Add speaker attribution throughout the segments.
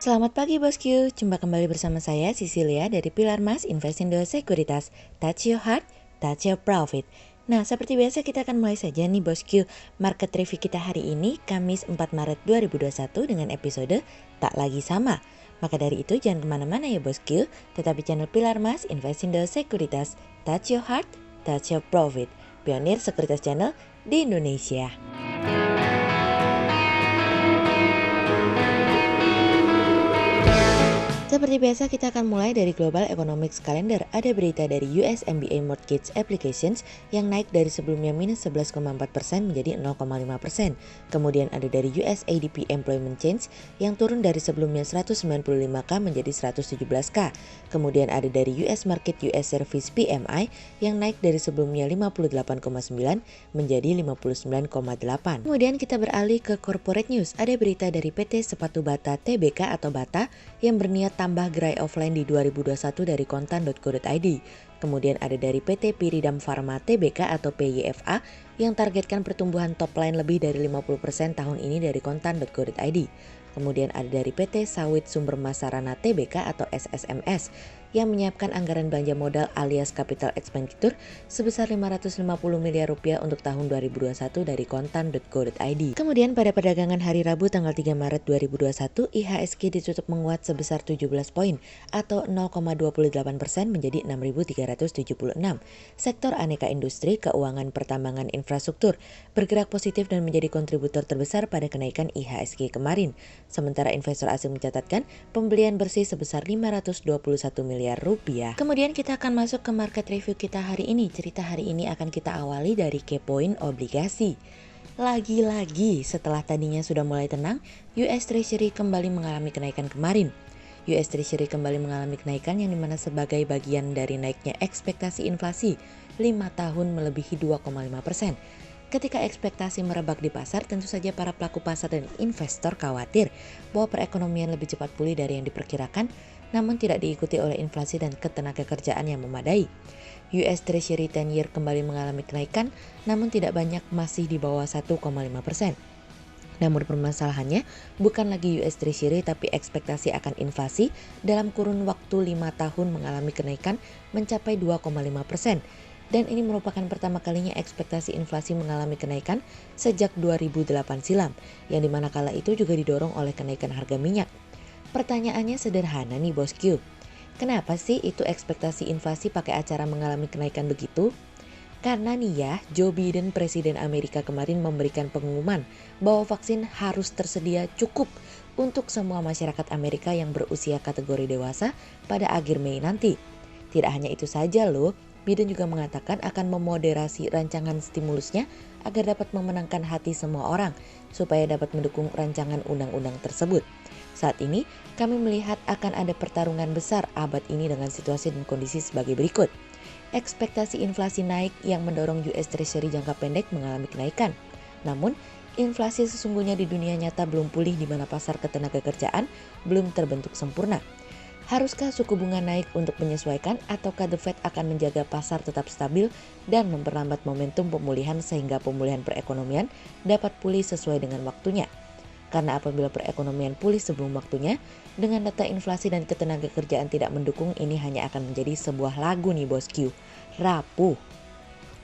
Speaker 1: Selamat pagi bosku, jumpa kembali bersama saya Cecilia dari Pilar Mas Investindo Sekuritas. Touch your heart, touch your profit. Nah, seperti biasa kita akan mulai saja nih bosku. Market review kita hari ini Kamis 4 Maret 2021 dengan episode Tak Lagi Sama. Maka dari itu jangan kemana-mana ya bosku, tetap di channel Pilar Mas Investindo Sekuritas. Touch your heart, touch your profit. Pionir Sekuritas Channel di Indonesia. Seperti biasa kita akan mulai dari Global Economics Calendar. Ada berita dari US MBA Mortgage Applications yang naik dari sebelumnya minus 11,4% menjadi 0,5%. Kemudian ada dari US ADP Employment Change yang turun dari sebelumnya 195K menjadi 117K. Kemudian ada dari US Market US Service PMI yang naik dari sebelumnya 58,9 menjadi 59,8. Kemudian kita beralih ke Corporate News. Ada berita dari PT Sepatu Bata Tbk atau Bata yang berniat tambah gerai offline di 2021 dari kontan.co.id. Kemudian ada dari PT Pyridam Pharma Tbk atau PYFA yang targetkan pertumbuhan top line lebih dari 50% tahun ini dari kontan.co.id. Kemudian ada dari PT Sawit Sumber Masarana Tbk atau SSMS yang menyiapkan anggaran belanja modal alias capital expenditure sebesar 550 miliar rupiah untuk tahun 2021 dari kontan.co.id. Kemudian pada perdagangan hari Rabu tanggal 3 Maret 2021, IHSG ditutup menguat sebesar 17 poin atau 0,28% menjadi 6.376. Sektor aneka industri, keuangan, pertambangan, infrastruktur bergerak positif dan menjadi kontributor terbesar pada kenaikan IHSG kemarin. Sementara investor asing mencatatkan pembelian bersih sebesar 521 miliar rupiah. Kemudian kita akan masuk ke market review kita hari ini. Cerita hari ini akan kita awali dari key point obligasi. Lagi-lagi setelah tadinya sudah mulai tenang, US Treasury kembali mengalami kenaikan kemarin. US Treasury kembali mengalami kenaikan yang dimana sebagai bagian dari naiknya ekspektasi inflasi 5 tahun melebihi 2,5%. Ketika ekspektasi merebak di pasar, tentu saja para pelaku pasar dan investor khawatir bahwa perekonomian lebih cepat pulih dari yang diperkirakan, namun tidak diikuti oleh inflasi dan ketenagakerjaan yang memadai. US Treasury 10-year kembali mengalami kenaikan, namun tidak banyak, masih di bawah 1,5%. Namun permasalahannya bukan lagi US Treasury tapi ekspektasi akan inflasi dalam kurun waktu 5 tahun mengalami kenaikan mencapai 2,5%. Dan ini merupakan pertama kalinya ekspektasi inflasi mengalami kenaikan sejak 2008 silam, yang dimana kala itu juga didorong oleh kenaikan harga minyak. Pertanyaannya sederhana nih bosku, kenapa sih itu ekspektasi inflasi pakai acara mengalami kenaikan begitu? Karena nih ya, Joe Biden Presiden Amerika kemarin memberikan pengumuman bahwa vaksin harus tersedia cukup untuk semua masyarakat Amerika yang berusia kategori dewasa pada akhir Mei nanti. Tidak hanya itu saja loh, Biden juga mengatakan akan memoderasi rancangan stimulusnya agar dapat memenangkan hati semua orang supaya dapat mendukung rancangan undang-undang tersebut. Saat ini kami melihat akan ada pertarungan besar abad ini dengan situasi dan kondisi sebagai berikut. Ekspektasi inflasi naik yang mendorong US Treasury jangka pendek mengalami kenaikan. Namun, inflasi sesungguhnya di dunia nyata belum pulih di mana pasar ketenagakerjaan belum terbentuk sempurna. Haruskah suku bunga naik untuk menyesuaikan ataukah The Fed akan menjaga pasar tetap stabil dan memperlambat momentum pemulihan sehingga pemulihan perekonomian dapat pulih sesuai dengan waktunya? Karena apabila perekonomian pulih sebelum waktunya, dengan data inflasi dan ketenagakerjaan tidak mendukung, ini hanya akan menjadi sebuah lagu nih bosku, rapuh.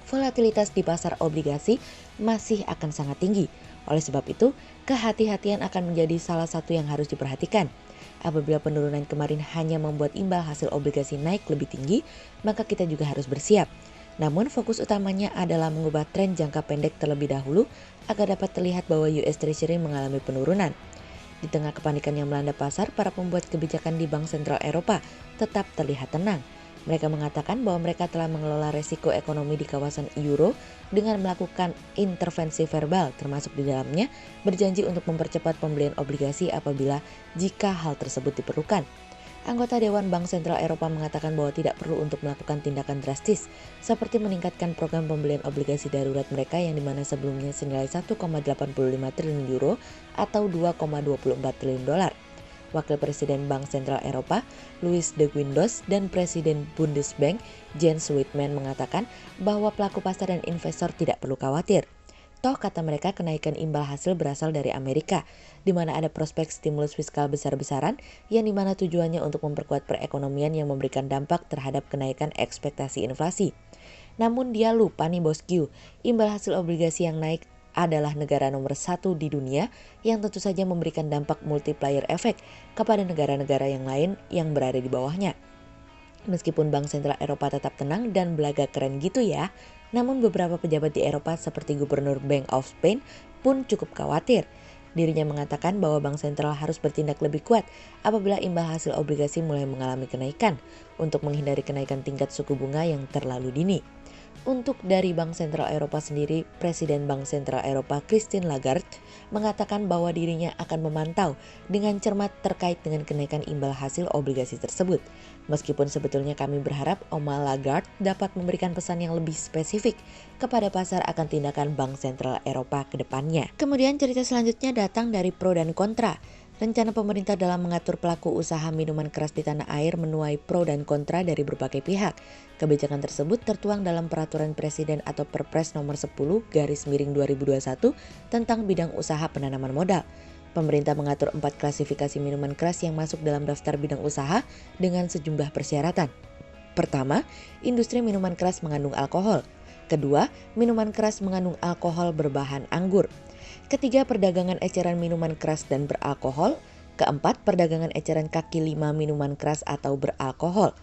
Speaker 1: Volatilitas di pasar obligasi masih akan sangat tinggi. Oleh sebab itu, kehati-hatian akan menjadi salah satu yang harus diperhatikan. Apabila penurunan kemarin hanya membuat imbal hasil obligasi naik lebih tinggi, maka kita juga harus bersiap. Namun fokus utamanya adalah mengubah tren jangka pendek terlebih dahulu agar dapat terlihat bahwa US Treasury mengalami penurunan. Di tengah kepanikan yang melanda pasar, para pembuat kebijakan di Bank Sentral Eropa tetap terlihat tenang. Mereka mengatakan bahwa mereka telah mengelola resiko ekonomi di kawasan euro dengan melakukan intervensi verbal, termasuk di dalamnya berjanji untuk mempercepat pembelian obligasi apabila jika hal tersebut diperlukan. Anggota Dewan Bank Sentral Eropa mengatakan bahwa tidak perlu untuk melakukan tindakan drastis, seperti meningkatkan program pembelian obligasi darurat mereka yang dimana sebelumnya senilai 1,85 triliun euro atau 2,24 triliun dolar. Wakil Presiden Bank Sentral Eropa, Luis de Guindos, dan Presiden Bundesbank, Jens Wittmann mengatakan bahwa pelaku pasar dan investor tidak perlu khawatir. Toh kata mereka kenaikan imbal hasil berasal dari Amerika, di mana ada prospek stimulus fiskal besar-besaran yang dimana tujuannya untuk memperkuat perekonomian yang memberikan dampak terhadap kenaikan ekspektasi inflasi. Namun dia lupa nih bosku, imbal hasil obligasi yang naik adalah negara nomor 1 di dunia yang tentu saja memberikan dampak multiplier efek kepada negara-negara yang lain yang berada di bawahnya. Meskipun Bank Sentral Eropa tetap tenang dan belaga keren gitu ya, namun beberapa pejabat di Eropa seperti Gubernur Bank of Spain pun cukup khawatir. Dirinya mengatakan bahwa Bank Sentral harus bertindak lebih kuat apabila imbal hasil obligasi mulai mengalami kenaikan untuk menghindari kenaikan tingkat suku bunga yang terlalu dini. Untuk dari Bank Sentral Eropa sendiri, Presiden Bank Sentral Eropa Christine Lagarde mengatakan bahwa dirinya akan memantau dengan cermat terkait dengan kenaikan imbal hasil obligasi tersebut. Meskipun sebetulnya kami berharap Oma Lagarde dapat memberikan pesan yang lebih spesifik kepada pasar akan tindakan Bank Sentral Eropa ke depannya. Kemudian cerita selanjutnya datang dari pro dan kontra. Rencana pemerintah dalam mengatur pelaku usaha minuman keras di tanah air menuai pro dan kontra dari berbagai pihak. Kebijakan tersebut tertuang dalam Peraturan Presiden atau Perpres nomor 10/2021 tentang bidang usaha penanaman modal. Pemerintah mengatur 4 klasifikasi minuman keras yang masuk dalam daftar bidang usaha dengan sejumlah persyaratan. Pertama, industri minuman keras mengandung alkohol. Kedua, minuman keras mengandung alkohol berbahan anggur. Ketiga, perdagangan eceran minuman keras dan beralkohol. Keempat, perdagangan eceran kaki 5 minuman keras atau beralkohol.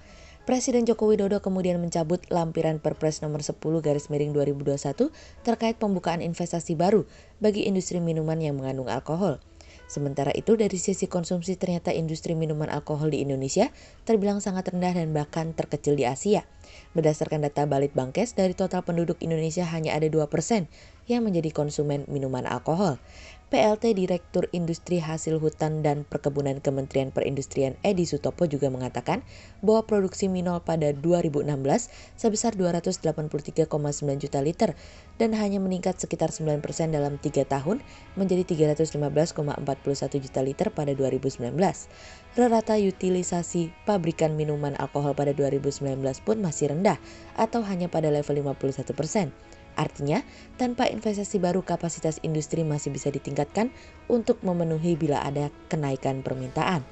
Speaker 1: Presiden Joko Widodo kemudian mencabut lampiran Perpres nomor 10/2021 terkait pembukaan investasi baru bagi industri minuman yang mengandung alkohol. Sementara itu dari sisi konsumsi ternyata industri minuman alkohol di Indonesia terbilang sangat rendah dan bahkan terkecil di Asia. Berdasarkan data Balitbangkes, dari total penduduk Indonesia hanya ada 2% yang menjadi konsumen minuman alkohol. PLT Direktur Industri Hasil Hutan dan Perkebunan Kementerian Perindustrian Edi Sutopo juga mengatakan bahwa produksi minol pada 2016 sebesar 283,9 juta liter dan hanya meningkat sekitar 9% dalam 3 tahun menjadi 315,41 juta liter pada 2019. Rata utilisasi pabrikan minuman alkohol pada 2019 pun masih rendah atau hanya pada level 51%. Artinya, tanpa investasi baru kapasitas industri masih bisa ditingkatkan untuk memenuhi bila ada kenaikan permintaan.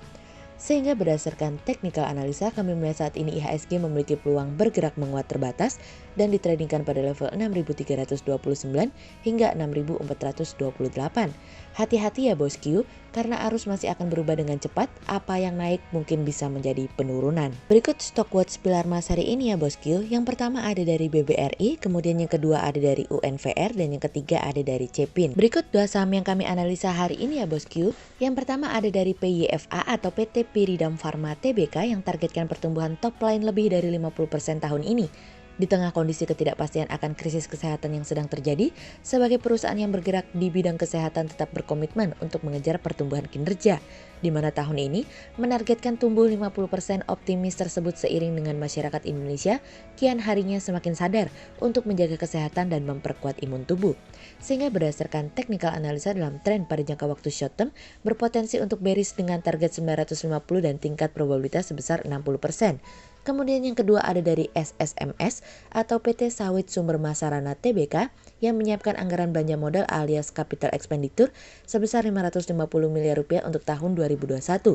Speaker 1: Sehingga berdasarkan technical analisa, kami melihat saat ini IHSG memiliki peluang bergerak menguat terbatas dan ditradingkan pada level 6.329 hingga 6.428. Hati-hati ya bosku, karena arus masih akan berubah dengan cepat, apa yang naik mungkin bisa menjadi penurunan. Berikut stock watch pilar Mas hari ini ya bosku. Yang pertama ada dari BBRI, kemudian yang kedua ada dari UNVR, dan yang ketiga ada dari Cepin. Berikut 2 saham yang kami analisa hari ini ya bosku. Yang pertama ada dari PYFA atau PT Pyridam Pharma Tbk yang targetkan pertumbuhan top line lebih dari 50% tahun ini. Di tengah kondisi ketidakpastian akan krisis kesehatan yang sedang terjadi, sebagai perusahaan yang bergerak di bidang kesehatan tetap berkomitmen untuk mengejar pertumbuhan kinerja, di mana tahun ini menargetkan tumbuh 50%. Optimis tersebut seiring dengan masyarakat Indonesia kian harinya semakin sadar untuk menjaga kesehatan dan memperkuat imun tubuh. Sehingga berdasarkan technical analisa dalam tren pada jangka waktu short term berpotensi untuk bearish dengan target 950 dan tingkat probabilitas sebesar 60%. Kemudian yang kedua ada dari SSMS atau PT Sawit Sumber Masarana Tbk yang menyiapkan anggaran belanja modal alias capital expenditure sebesar 550 miliar rupiah untuk tahun 2021.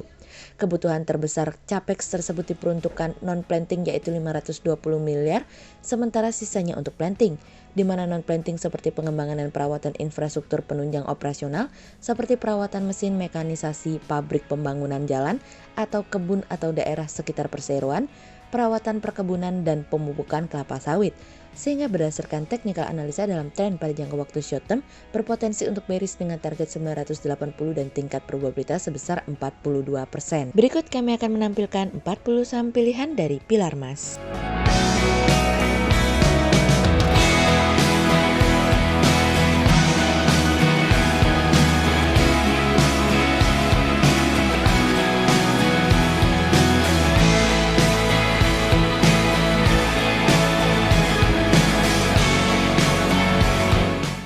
Speaker 1: Kebutuhan terbesar capex tersebut diperuntukkan non-planting yaitu 520 miliar, sementara sisanya untuk planting, di mana non-planting seperti pengembangan dan perawatan infrastruktur penunjang operasional seperti perawatan mesin, mekanisasi, pabrik pembangunan jalan atau kebun atau daerah sekitar perseroan, perawatan perkebunan dan pemupukan kelapa sawit. Sehingga berdasarkan technical analisa dalam tren pada jangka waktu short term berpotensi untuk bearish dengan target 980 dan tingkat probabilitas sebesar 42%. Berikut kami akan menampilkan 40 saham pilihan dari pilar Mas.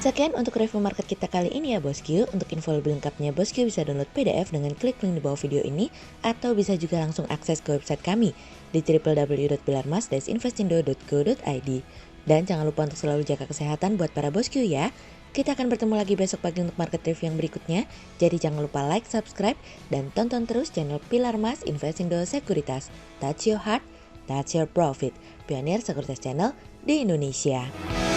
Speaker 1: Sekian untuk review market kita kali ini ya bosku. Untuk info lebih lengkapnya bosku bisa download PDF dengan klik link di bawah video ini, atau bisa juga langsung akses ke website kami di www.pilarmas-investindo.co.id. Dan jangan lupa untuk selalu jaga kesehatan buat para bosku ya. Kita akan bertemu lagi besok pagi untuk market review yang berikutnya. Jadi jangan lupa like, subscribe, dan tonton terus channel Pilar Mas Investindo Sekuritas. Touch your heart, touch your profit. Pionir Sekuritas Channel di Indonesia.